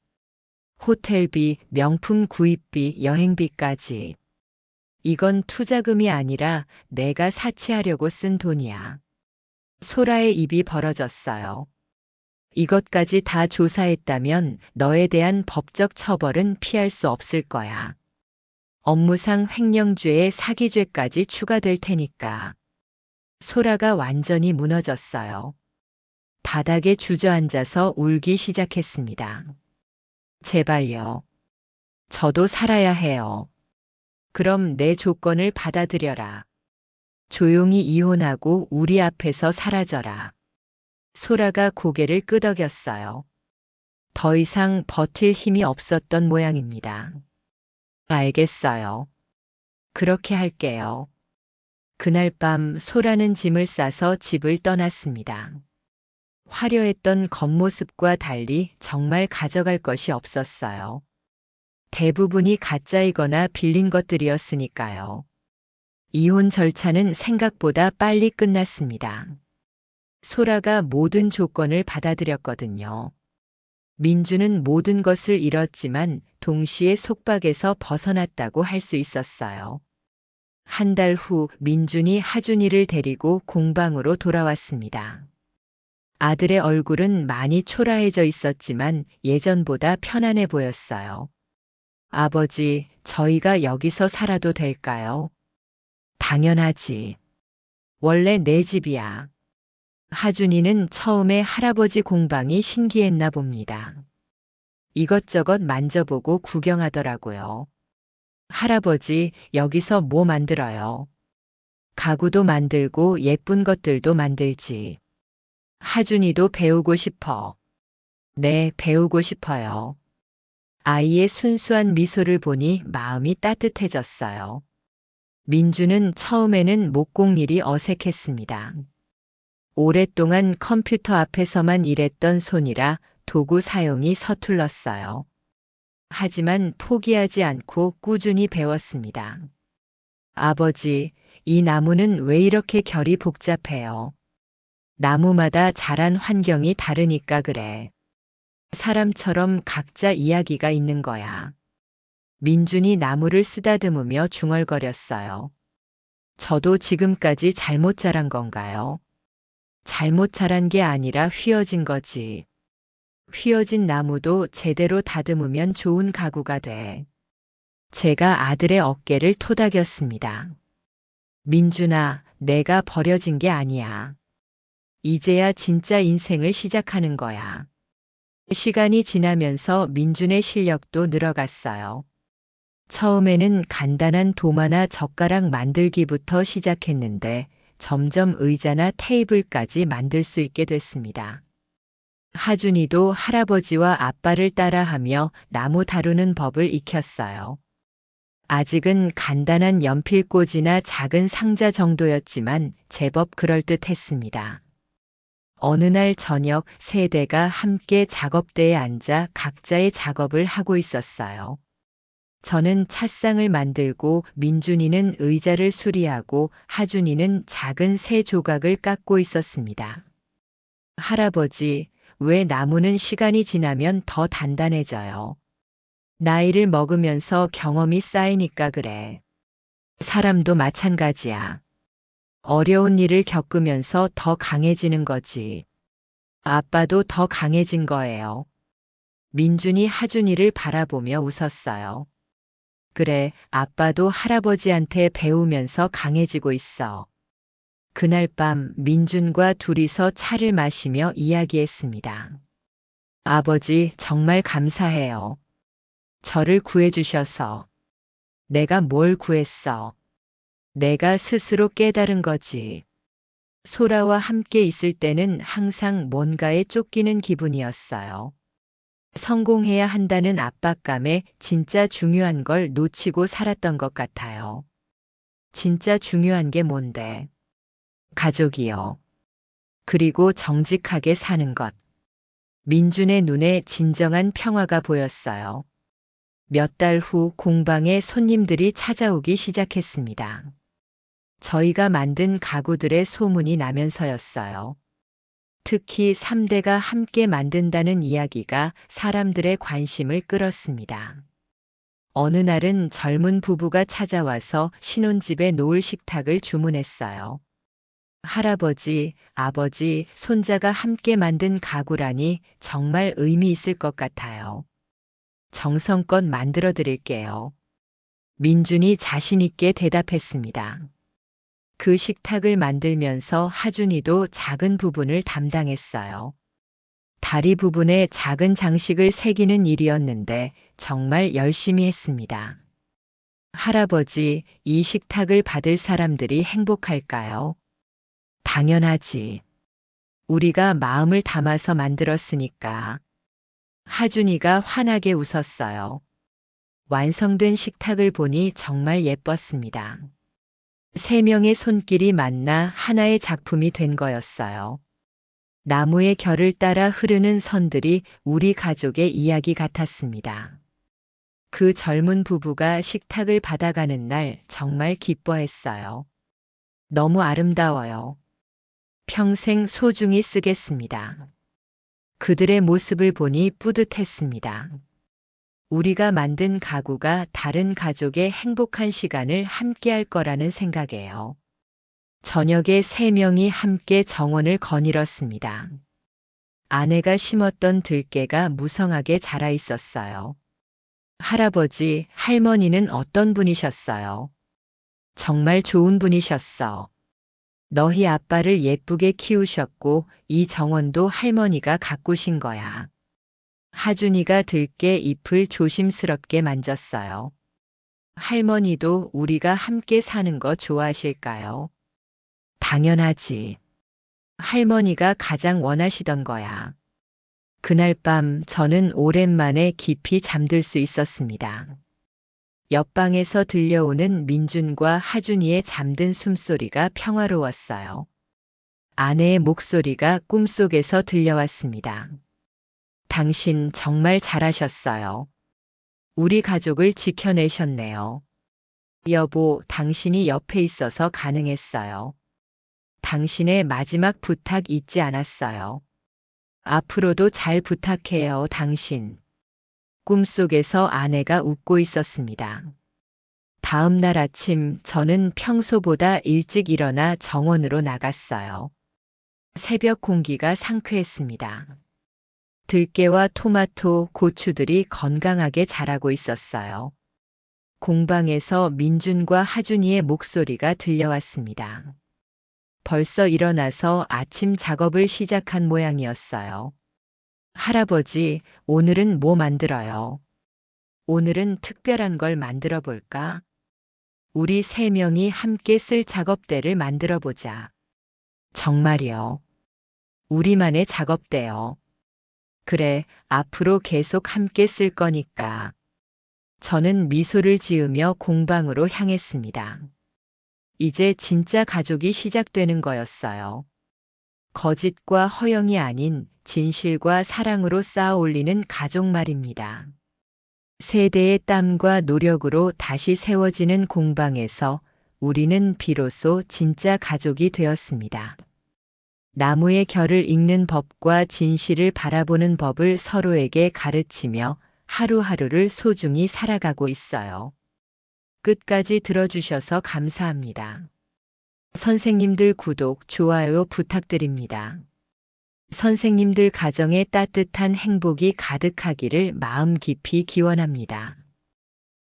호텔비, 명품 구입비, 여행비까지. 이건 투자금이 아니라 내가 사치하려고 쓴 돈이야. 소라의 입이 벌어졌어요. 이것까지 다 조사했다면 너에 대한 법적 처벌은 피할 수 없을 거야. 업무상 횡령죄에 사기죄까지 추가될 테니까. 소라가 완전히 무너졌어요. 바닥에 주저앉아서 울기 시작했습니다. 제발요. 저도 살아야 해요. 그럼 내 조건을 받아들여라. 조용히 이혼하고 우리 앞에서 사라져라. 소라가 고개를 끄덕였어요. 더 이상 버틸 힘이 없었던 모양입니다. 알겠어요. 그렇게 할게요. 그날 밤 소라는 짐을 싸서 집을 떠났습니다. 화려했던 겉모습과 달리 정말 가져갈 것이 없었어요. 대부분이 가짜이거나 빌린 것들이었으니까요. 이혼 절차는 생각보다 빨리 끝났습니다. 소라가 모든 조건을 받아들였거든요. 민주는 모든 것을 잃었지만 동시에 속박에서 벗어났다고 할 수 있었어요. 한 달 후 민준이 하준이를 데리고 공방으로 돌아왔습니다. 아들의 얼굴은 많이 초라해져 있었지만 예전보다 편안해 보였어요. 아버지, 저희가 여기서 살아도 될까요? 당연하지. 원래 내 집이야. 하준이는 처음에 할아버지 공방이 신기했나 봅니다. 이것저것 만져보고 구경하더라고요. 할아버지, 여기서 뭐 만들어요? 가구도 만들고 예쁜 것들도 만들지. 하준이도 배우고 싶어. 네, 배우고 싶어요. 아이의 순수한 미소를 보니 마음이 따뜻해졌어요. 민주는 처음에는 목공일이 어색했습니다. 오랫동안 컴퓨터 앞에서만 일했던 손이라 도구 사용이 서툴렀어요. 하지만 포기하지 않고 꾸준히 배웠습니다. 아버지, 이 나무는 왜 이렇게 결이 복잡해요? 나무마다 자란 환경이 다르니까 그래. 사람처럼 각자 이야기가 있는 거야. 민준이 나무를 쓰다듬으며 중얼거렸어요. 저도 지금까지 잘못 자란 건가요? 잘못 자란 게 아니라 휘어진 거지. 휘어진 나무도 제대로 다듬으면 좋은 가구가 돼. 제가 아들의 어깨를 토닥였습니다. 민준아, 내가 버려진 게 아니야. 이제야 진짜 인생을 시작하는 거야. 시간이 지나면서 민준의 실력도 늘어갔어요. 처음에는 간단한 도마나 젓가락 만들기부터 시작했는데 점점 의자나 테이블까지 만들 수 있게 됐습니다. 하준이도 할아버지와 아빠를 따라하며 나무 다루는 법을 익혔어요. 아직은 간단한 연필꽂이나 작은 상자 정도였지만 제법 그럴듯했습니다. 어느 날 저녁 세대가 함께 작업대에 앉아 각자의 작업을 하고 있었어요. 저는 찻상을 만들고 민준이는 의자를 수리하고 하준이는 작은 새 조각을 깎고 있었습니다. 할아버지, 왜 나무는 시간이 지나면 더 단단해져요? 나이를 먹으면서 경험이 쌓이니까 그래. 사람도 마찬가지야. 어려운 일을 겪으면서 더 강해지는 거지. 아빠도 더 강해진 거예요. 민준이 하준이를 바라보며 웃었어요. 그래, 아빠도 할아버지한테 배우면서 강해지고 있어. 그날 밤 민준과 둘이서 차를 마시며 이야기했습니다. 아버지, 정말 감사해요. 저를 구해주셔서. 내가 뭘 구했어? 내가 스스로 깨달은 거지. 소라와 함께 있을 때는 항상 뭔가에 쫓기는 기분이었어요. 성공해야 한다는 압박감에 진짜 중요한 걸 놓치고 살았던 것 같아요. 진짜 중요한 게 뭔데? 가족이요. 그리고 정직하게 사는 것. 민준의 눈에 진정한 평화가 보였어요. 몇 달 후 공방에 손님들이 찾아오기 시작했습니다. 저희가 만든 가구들의 소문이 나면서였어요. 특히 3대가 함께 만든다는 이야기가 사람들의 관심을 끌었습니다. 어느 날은 젊은 부부가 찾아와서 신혼집에 놓을 식탁을 주문했어요. 할아버지, 아버지, 손자가 함께 만든 가구라니 정말 의미 있을 것 같아요. 정성껏 만들어 드릴게요. 민준이 자신있게 대답했습니다. 그 식탁을 만들면서 하준이도 작은 부분을 담당했어요. 다리 부분에 작은 장식을 새기는 일이었는데 정말 열심히 했습니다. 할아버지, 이 식탁을 받을 사람들이 행복할까요? 당연하지. 우리가 마음을 담아서 만들었으니까. 하준이가 환하게 웃었어요. 완성된 식탁을 보니 정말 예뻤습니다. 3명의 손길이 만나 하나의 작품이 된 거였어요. 나무의 결을 따라 흐르는 선들이 우리 가족의 이야기 같았습니다. 그 젊은 부부가 식탁을 받아가는 날 정말 기뻐했어요. 너무 아름다워요. 평생 소중히 쓰겠습니다. 그들의 모습을 보니 뿌듯했습니다. 우리가 만든 가구가 다른 가족의 행복한 시간을 함께할 거라는 생각에요. 저녁에 3명이 함께 정원을 거닐었습니다. 아내가 심었던 들깨가 무성하게 자라 있었어요. 할아버지, 할머니는 어떤 분이셨어요? 정말 좋은 분이셨어. 너희 아빠를 예쁘게 키우셨고 이 정원도 할머니가 가꾸신 거야. 하준이가 들깨 잎을 조심스럽게 만졌어요. 할머니도 우리가 함께 사는 거 좋아하실까요? 당연하지. 할머니가 가장 원하시던 거야. 그날 밤 저는 오랜만에 깊이 잠들 수 있었습니다. 옆방에서 들려오는 민준과 하준이의 잠든 숨소리가 평화로웠어요. 아내의 목소리가 꿈속에서 들려왔습니다. 당신 정말 잘하셨어요. 우리 가족을 지켜내셨네요. 여보, 당신이 옆에 있어서 가능했어요. 당신의 마지막 부탁 잊지 않았어요. 앞으로도 잘 부탁해요, 당신. 꿈속에서 아내가 웃고 있었습니다. 다음 날 아침 저는 평소보다 일찍 일어나 정원으로 나갔어요. 새벽 공기가 상쾌했습니다. 들깨와 토마토, 고추들이 건강하게 자라고 있었어요. 공방에서 민준과 하준이의 목소리가 들려왔습니다. 벌써 일어나서 아침 작업을 시작한 모양이었어요. 할아버지, 오늘은 뭐 만들어요? 오늘은 특별한 걸 만들어 볼까? 우리 3명이 함께 쓸 작업대를 만들어 보자. 정말요? 우리만의 작업대요. 그래, 앞으로 계속 함께 쓸 거니까. 저는 미소를 지으며 공방으로 향했습니다. 이제 진짜 가족이 시작되는 거였어요. 거짓과 허영이 아닌 진실과 사랑으로 쌓아 올리는 가족 말입니다. 세대의 땀과 노력으로 다시 세워지는 공방에서 우리는 비로소 진짜 가족이 되었습니다. 나무의 결을 읽는 법과 진실을 바라보는 법을 서로에게 가르치며 하루하루를 소중히 살아가고 있어요. 끝까지 들어주셔서 감사합니다. 선생님들 구독, 좋아요 부탁드립니다. 선생님들 가정에 따뜻한 행복이 가득하기를 마음 깊이 기원합니다.